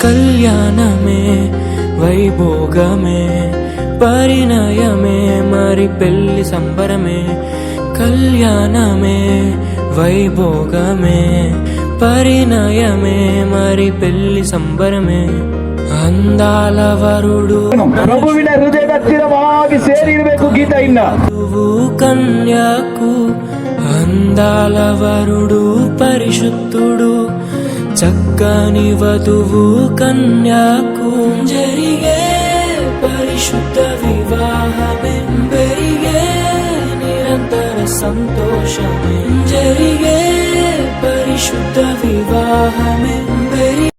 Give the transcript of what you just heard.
కళ్యాణమే వైభోగమే పరిణయమే మరి పెళ్లి సంబరమే. కళ్యాణమే వైభోగమే పరిణయమే మరి పెళ్లి సంబరమే. ಅಂದಾಲ ವರುಡು ಪ್ರಭುವಿನ ಹೃದಯದ ಹತ್ತಿರವಾಗಿ ಸೇರಿರಬೇಕು. ಗೀತ ಇನ್ನ ವಧುವು ಕನ್ಯಾಕು ಅಂದಾಲ ವರುಡು ಪರಿಶುದ್ಧುಡು చక్కని వధువు కన్యాకు జరిగే పరిశుద్ధ వివాహమే పెరిగే నిరంతర సంతోషమే జరిగే పరిశుద్ధ వివాహమే.